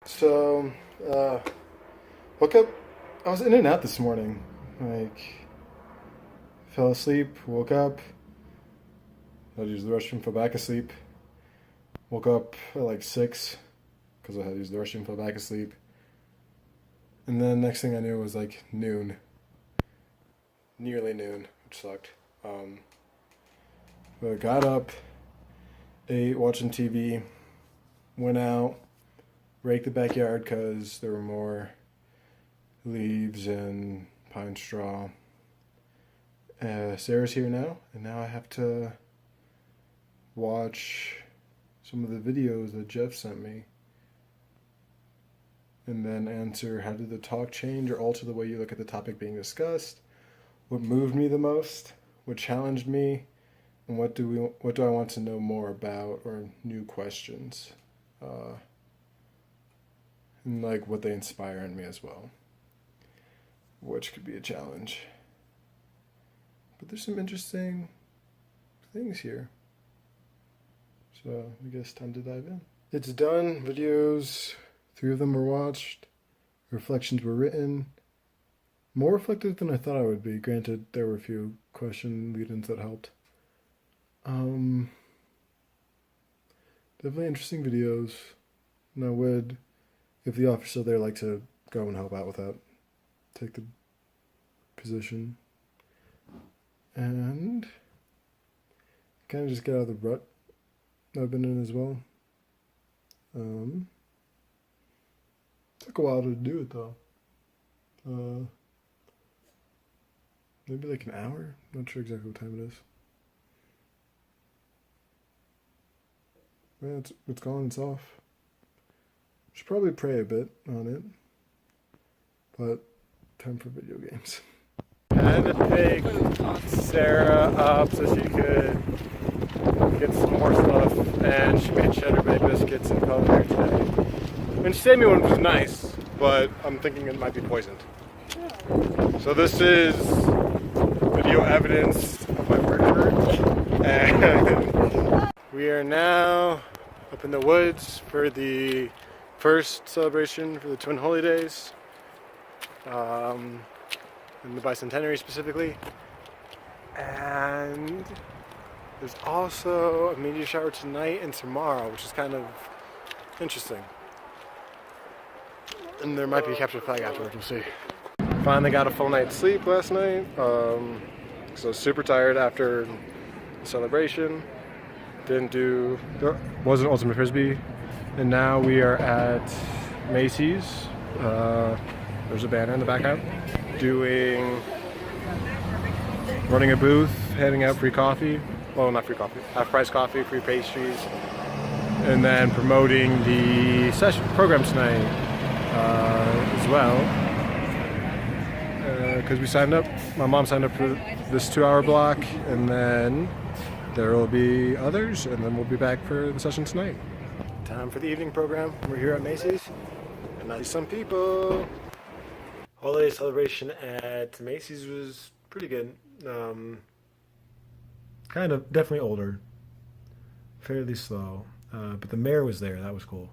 So, woke up. I was in and out this morning. Like, fell asleep, woke up. I had to use the restroom, fell back asleep. Woke up at like 6 because I had to use the restroom, fell back asleep. And then next thing I knew was like noon. Nearly noon, which sucked. But I got up, ate, watching TV, went out, raked the backyard because there were more leaves and pine straw. Sarah's here now, and now I have to watch some of the videos that Jeff sent me and then answer how did the talk change or alter the way you look at the topic being discussed, what moved me the most, what challenged me, and what do I want to know more about or new questions, and like what they inspire in me as well, which could be a challenge. But there's some interesting things here. So I guess time to dive in. It's done. Videos, 3 of them were watched. Reflections were written. More reflective than I thought I would be. Granted, there were a few question lead-ins that helped. Definitely interesting videos. And I would, if the officer's still there, like to go and help out with that. Take the position. And kind of just get out of the rut I've been in as well. Took a while to do it though. Maybe like an hour? Not sure exactly what time it is. Yeah, it's gone, it's off. Should probably pray a bit on it. But time for video games. I had to pick Sarah up so she could get some more stuff, and she made cheddar bay biscuits and culinary today. And she saved me one, which was nice, but I'm thinking it might be poisoned. So this is video evidence of my murder, and we are now up in the woods for the first celebration for the Twin Holy Days. In the Bicentennial specifically, and there's also a meteor shower tonight and tomorrow, which is kind of interesting. And there might be a captured flag afterwards, we'll see. Finally got a full night's sleep last night, so I was super tired after the celebration. Wasn't Ultimate Frisbee, and now we are at Macy's. There's a banner in the background. Running a booth, handing out free coffee. Well, not free coffee, half-price coffee, free pastries, and then promoting the session program tonight as well. Because we signed up, my mom signed up for this 2-hour block, and then there will be others, and then we'll be back for the session tonight. Time for the evening program. We're here at Macy's, and I see some people. Holiday celebration at Macy's was pretty good. Kind of, definitely older. Fairly slow. But the mayor was there, that was cool.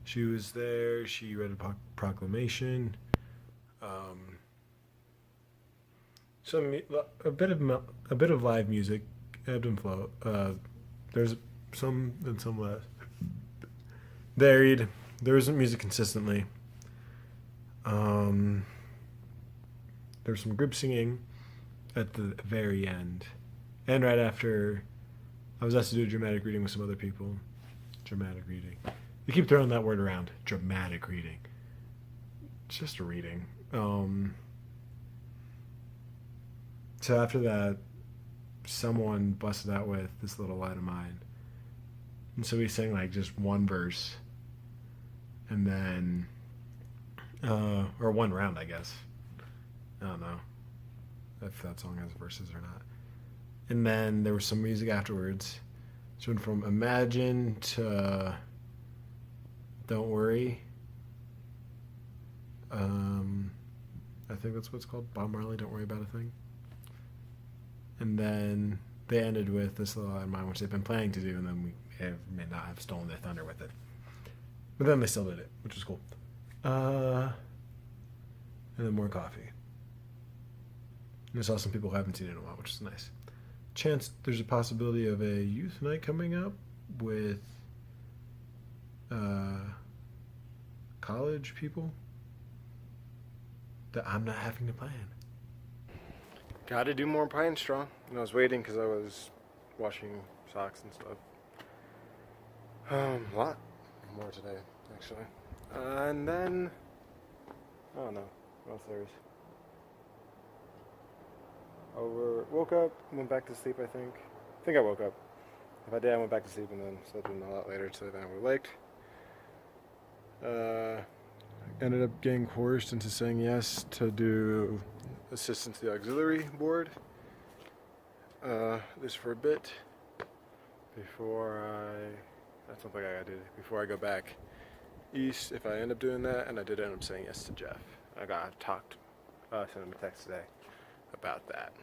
She was there, she read a proclamation. A bit of live music, ebbed and flow. There's some and some less. Varied. There wasn't music consistently. There's some group singing at the very end. And right after, I was asked to do a dramatic reading with some other people. Dramatic reading. You keep throwing that word around. Dramatic reading. It's just a reading. So after that, someone busted out with This Little Light of Mine. And so we sang like just one verse. And then, or one round, I guess. I don't know if that song has verses or not. And then there was some music afterwards. So went from Imagine to Don't Worry. I think that's what it's called. Bob Marley, Don't Worry About a Thing. And then they ended with This Little Light of Mine, which they've been planning to do, and then we may not have stolen their thunder with it. But then they still did it, which was cool. And then more coffee. And I saw some people who haven't seen it in a while, which is nice. Chance there's a possibility of a youth night coming up with college people that I'm not having to plan. Gotta do more pine straw. And I was waiting because I was washing socks and stuff. A lot more today, actually. And then, I don't know what else there is. Woke up, went back to sleep, I think. I think I woke up. If I did, I went back to sleep and then slept in a lot later today than I would have liked. Ended up getting coerced into saying yes to do assistance to the auxiliary board. This for a bit that's something I gotta do before I go back east. If I end up doing that, and I did end up saying yes to Jeff. I got sent him a text today about that,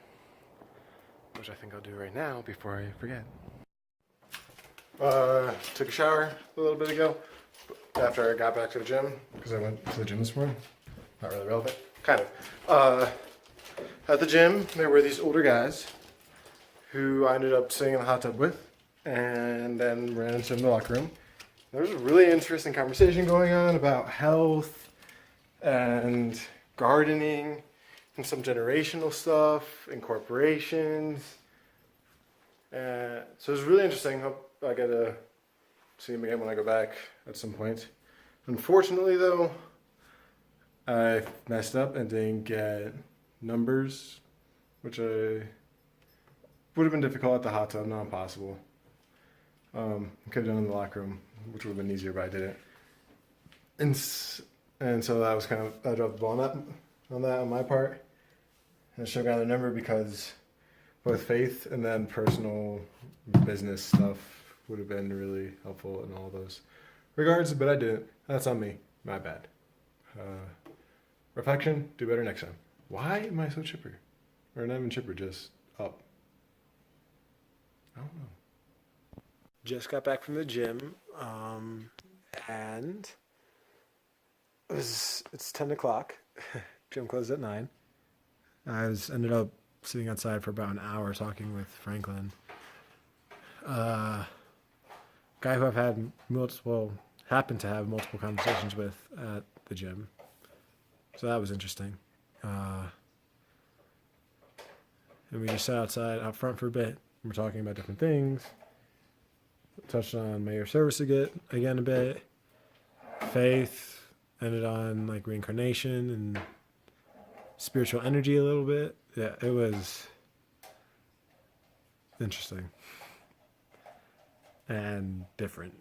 which I think I'll do right now before I forget. Took a shower a little bit ago after I got back to the gym, because I went to the gym this morning. Not really relevant. Kind of. At the gym, there were these older guys who I ended up sitting in the hot tub with, and then ran into them in the locker room. There was a really interesting conversation going on about health and gardening and some generational stuff and corporations. So it was really interesting. Hope I get to see him again when I go back at some point. Unfortunately, though, I messed up and didn't get numbers, which would have been difficult at the hot tub, not impossible. Could have done it in the locker room, which would have been easier, but I didn't. And so that was I dropped the ball on my part. And I should have gotten the number because both faith and then personal business stuff would have been really helpful in all those regards, but I didn't. That's on me. My bad. Reflection, do better next time. Why am I so chipper? Or not even chipper, just up. I don't know. Just got back from the gym, and it's 10 o'clock. Gym closed at 9. I ended up sitting outside for about an hour talking with Franklin. Guy who I've had happened to have multiple conversations with at the gym. So that was interesting. And we just sat out front for a bit. We were talking about different things. Touched on mayor service again a bit. Faith. Ended on reincarnation and spiritual energy a little bit. Yeah, it was interesting. And different.